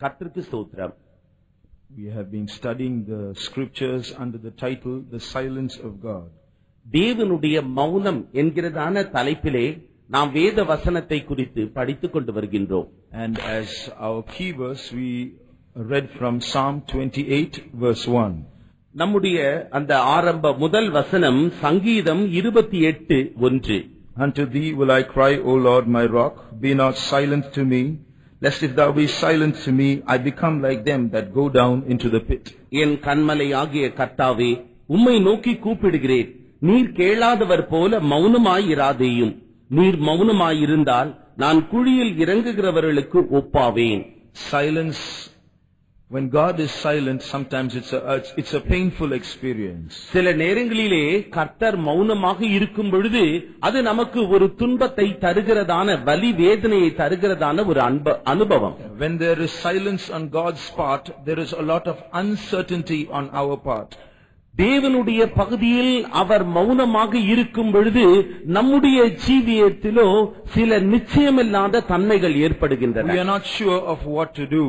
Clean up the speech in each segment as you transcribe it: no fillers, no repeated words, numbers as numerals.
கர்த்தருக்கு ஸ்தோத்திரம். We have been studying the scriptures under the title The Silence of God. தேவனுடைய மௌனம் என்கிறதான தலைப்பிலே நாம் வேத வசனத்தை குறித்து படித்துக் கொண்டு வருகின்றோம். And as our key verse, we read from Psalm 28 verse 1. நம்முடைய அந்த ஆரம்ப முதல் வசனம் சங்கீதம் 28:1. Unto thee will I cry, O Lord my rock, be not silent to me, lest if thou be silent to me, I become like them that go down into the pit. என் கன்மலை ஆகிய கர்த்தாவே, உம்மை நோக்கி கூப்பிடுகிறேன். நீர் கேளாதவர் போல மௌனமாயிராதேயும். நீர் மௌனமாயிருந்தால் நான் குழியில் இறங்குகிறவர்களுக்கு ஒப்பாவேன். Silence, when God is silent, sometimes it's a painful experience. சில நேரங்களிலே கர்த்தர் மௌனமாக இருக்கும் பொழுது அது நமக்கு ஒரு துன்பத்தை தருகிறதான வலி வேதனையை தருகிறதான ஒரு அனுபவம். When there is silence on God's part, there is a lot of uncertainty on our part. தேவனுடைய பகுதியில் அவர் மௌனமாக இருக்கும் பொழுது நம்முடைய ஜீவியத்திலோ சில நிச்சயமில்லாத தன்மைகள் ஏற்படுகின்றன. We are not sure of what to do.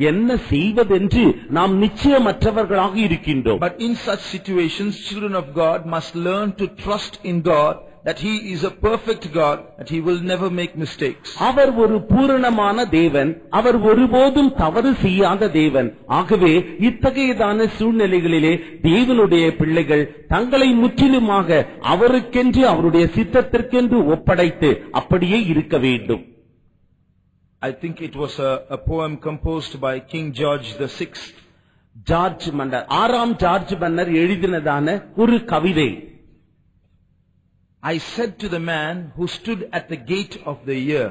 என்ன செய்வதென்று நாம் நிச்சயமற்றவர்களாக இருக்கின்றோம். But in such situations, children of God must learn to trust in God, that He is a perfect God, that He will never make mistakes. அவர் ஒரு பூரணமான தேவன், அவர் ஒருபோதும் தவறு செய்யாத தேவன். ஆகவே இத்தகையதான சூழ்நிலைகளிலே தேவனுடைய பிள்ளைகள் தங்களை முற்றிலுமாக அவருக்கென்று அவருடைய சித்தத்திற்கென்று ஒப்படைத்து அப்படியே இருக்க வேண்டும். I think it was a poem composed by King George VI. George மன்னர், 6ஆம் ஜார்ஜ் மன்னர் எழுதினதான ஒரு கவிதை. I said to the man who stood at the gate of the year,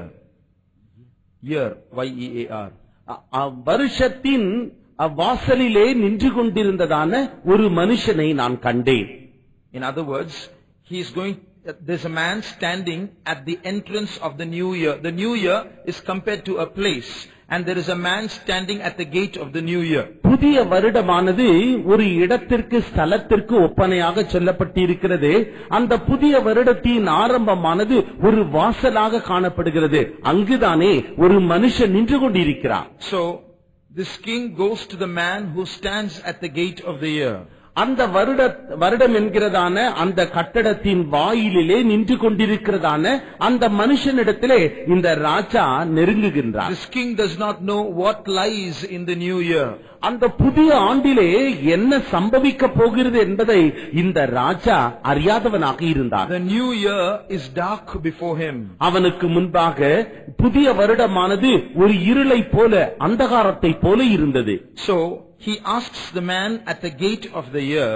Y-E-A-R, வருஷத்தின் வாசலிலே நின்று கொண்டிருந்ததான ஒரு மனுஷனை நான் கண்டேன். In other words, there's a man standing at the entrance of the new year. The new year is compared to a place, and there is a man standing at the gate of the new year. புதிய வருடமானது ஒரு இடத்திற்கு ஸ்தலத்திற்கு ஒப்பனையாக சொல்லப்பட்டிருக்கிறது. அந்த புதிய வருடத்தின் ஆரம்பமானது ஒரு வாசலாக காணப்படுகிறது. அங்குதானே ஒரு மனுஷன் நின்று கொண்டிருக்கிறார். So this king goes to the man who stands at the gate of the year. அந்த வருடம் என்கிறதான அந்த கட்டடத்தின் வாயிலிலே நின்று கொண்டிருக்கிறதான அந்த மனுஷனிடத்திலே இந்த ராஜா நெருங்குகின்றார். This king does not know what lies in the new year. அந்த புதிய ஆண்டிலே என்ன சம்பவிக்க போகிறது என்பதை இந்த ராஜா அறியாதவனாக இருந்தார். The new year is dark before him. அவனுக்கு முன்பாக புதிய வருடமானது ஒரு இருளை போல அந்தகாரத்தை போல இருந்தது. So he asks the man at the gate of the year,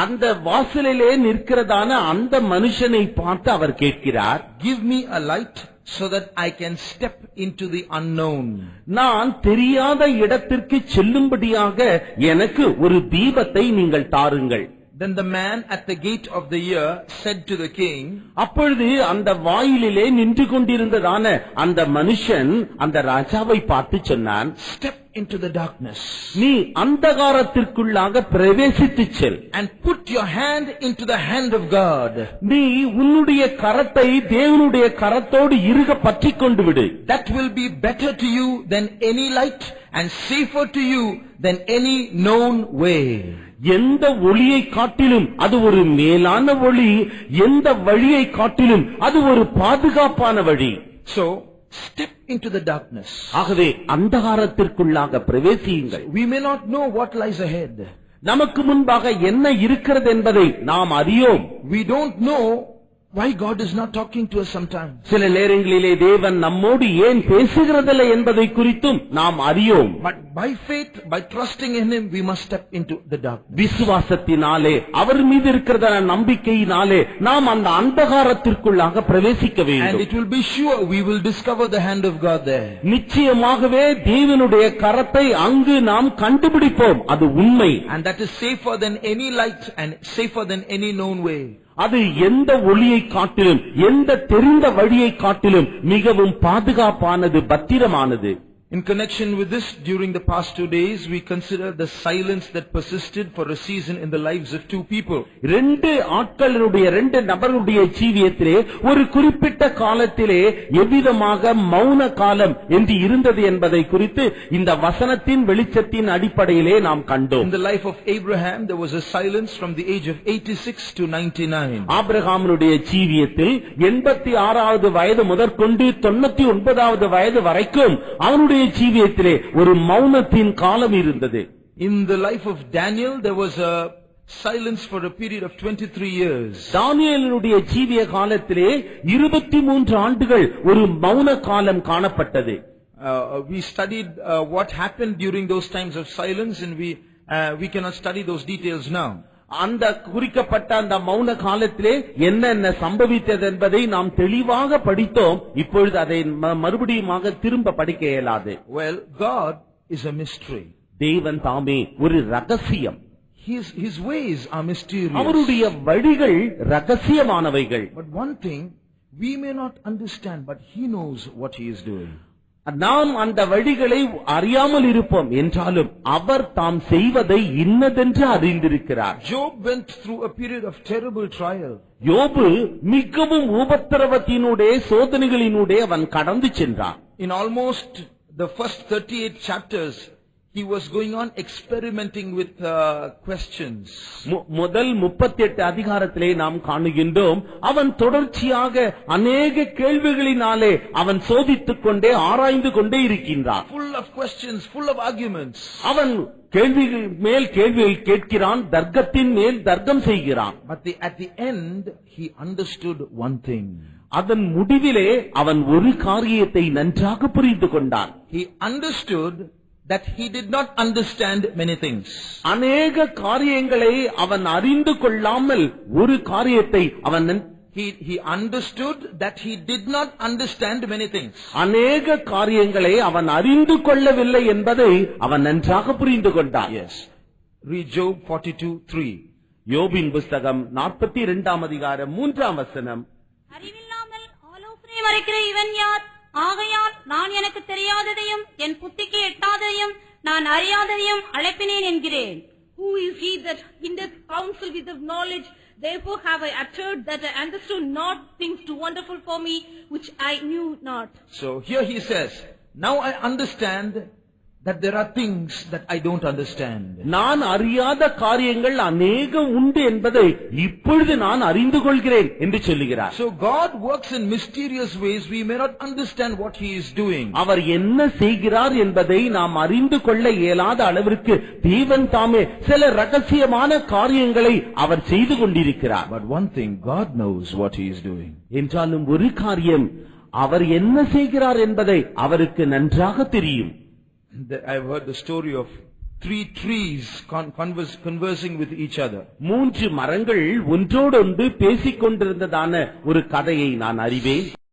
அந்த வாசலிலே நிற்கிறதான அந்த மனுஷனை பார்த்து அவர் கேட்கிறார், give me a light so that I can step into the unknown. நான் தெரியாத இடத்திற்கு செல்லும்படியாக எனக்கு ஒரு தீபத்தை நீங்கள் தாருங்கள். Then the man at the gate of the year said to the king, அப்பொழுது அந்த வாயிலிலே நின்று கொண்டிருந்ததான அந்த மனுஷன் அந்த ராஜாவை பார்த்து சொன்னான், step into the darkness. நீ அந்தகாரத்திற்குள்ளாக பிரவேசித்து செல். And put your hand into the hand of God. நீ உன்னுடைய கரத்தை தேவனுடைய கரத்தோடு இறுக பற்றிக் கொண்டு விடு. That will be better to you than any light and safer to you than any known way. எந்த ஒளியை காட்டிலும் அது ஒரு மேலான ஒளி, எந்த வழியை காட்டிலும் அது ஒரு பாதுகாப்பான வழி. So step into the darkness. ஆகவே அந்தகாரத்திற்குள்ளாக பிரவேசியுங்கள். We may not know what lies ahead. நமக்கு முன்பாக என்ன இருக்கிறது என்பதை நாம் அறியோம். We don't know why God is not talking to us sometimes. சில நேரங்களிலே தேவன் நம்மோடு ஏன் பேசுகிறதில்லை என்பதை குறித்தும் நாம் அறியோம். But by faith, by trusting in Him, we must step into the darkness. விசுவாசத்தினாலே அவர் மீது இருக்கிற நம்பிக்கையினாலே நாம் அந்த அந்தகாரத்திற்குள்ளாக பிரவேசிக்க வேண்டும். And it will be sure we will discover the hand of God there. நிச்சயமாகவே தேவனுடைய கரத்தை அங்கு நாம் கண்டுபிடிப்போம். அது உண்மை. And that is safer than any light and safer than any known way. அது எந்த ஒளியை காட்டிலும் எந்த தெரிந்த வழியை காட்டிலும் மிகவும் பாதுகாப்பானது, பத்திரமானது. In connection with this, during the past 2 days, we consider the silence that persisted for a season in the lives of two people. ரெண்டு நபர்களுடைய ஜீவியத்திலே ஒரு குறிப்பிட்ட காலத்திலே எவ்விதமாக மௌன காலம் என்று இருந்தது என்பதை குறித்து இந்த வசனத்தின் வெளிச்சத்தின் அடிப்படையிலே நாம் கண்டோம். In the life of Abraham, there was a silence from the age of 86 to 99. ஆபிரகாமுடைய ஜீவியத்தில் 86வது வயது முதற்கொண்டு 99வது வயது வரைக்கும் அவனுடைய ஜீவியத்திலே ஒரு மௌனத்தின் காலம் இருந்தது. In the life of Daniel, there was a silence for a period of 23 years. தானியேலுடைய ஜீவிய காலத்திலே 23 ஆண்டுகள் ஒரு மௌன காலம் காணப்பட்டது. We studied what happened during those times of silence, and we cannot study those details now. அந்த குறிக்கப்பட்ட அந்த மௌன காலத்திலே என்னென்ன சம்பவித்தது என்பதை நாம் தெளிவாக படித்தோம். இப்பொழுது அதை மறுபடியுமாக திரும்ப படிக்க இயலாது. Well, God is a mystery. தேவன் தாமே ஒரு ரகசியம். His ways are mysterious. அவருடைய வழிகள் ரகசியமானவைகள். But one thing we may not understand, but He knows what He is doing. நாம் அந்த வழிகளை அறியாமல் இருப்போம் என்றாலும் அவர் தாம் செய்வதை இன்னதென்று அறிந்திருக்கிறார். Job went through a period of terrible trial. யோபு மிகவும் உபத்திரவத்தினுடைய சோதனைகளினுடைய அவன் கடந்து சென்றான். In almost the first 38 chapters, he was going on experimenting with questions. முதல் 38 அதிகாரத்திலே நாம் காணுகின்றோம் அவன் தொடர்ச்சியாக அநேக கேள்விகளினாலே அவன் சோதித்துக் கொண்டே ஆராய்ந்து கொண்டே இருக்கின்றான். Full of questions, full of arguments. அவன் கேள்விகள் மேல் கேள்விகள் கேட்கிறான், தர்க்கத்தின் மேல் தர்க்கம் செய்கிறான். But at the end he understood one thing. அதன் முடிவிலே அவன் ஒரு காரியத்தை நன்றாக புரிந்து கொண்டான். He understood that he did not understand many things. அநேக காரியங்களை அவன் அறிந்து கொள்ளாமல் ஒரு காரியத்தை அவன் he understood that he did not understand many things. அநேக காரியங்களை அவன் அறிந்து கொள்ளவில்லை என்பதை அவன் நன்றாக புரிந்து கொண்டான். Yes. Read Job 42:3. யோபின் புத்தகம் 42ஆம் அதிகாரம் 3ஆம் வசனம். அறிவில்லாமல் ஆலோசனை மறைக்கிற இவன் யார்? ஆகையால் நான் எனக்கு தெரியாததையும் என் புத்திக்கு எட்டாததையும் நான் அறியாததையும் அழைப்பினேன் என்கிறேன். Who is he that hindereth counsel with of knowledge? Therefore have I uttered that I understood not things too wonderful for me, which I knew not. So here he says, now I understand that there are things that I don't understand. நான் அறியாத காரியங்கள் அநேக உண்டு என்பதை இப்பொழுது நான் அறிந்து கொள்கிறேன் என்று சொல்லுகிறார். So God works in mysterious ways. We may not understand what He is doing. அவர் என்ன செய்கிறார் என்பதை நாம் அறிந்து கொள்ள இயலாத அளவிற்கு தேவன் தாமே சில ரகசியமான காரியங்களை அவர் செய்து கொண்டிருக்கிறார். But one thing, God knows what He is doing. என்றாலும் ஒரு காரியம், அவர் என்ன செய்கிறார் என்பதை அவருக்கு நன்றாக தெரியும். I've heard the story of 3 trees conversing with each other. 3 மரங்கள் ஒன்றோடொன்று பேசிக் கொண்டிருந்ததான ஒரு கதையை நான் அறிவேன்.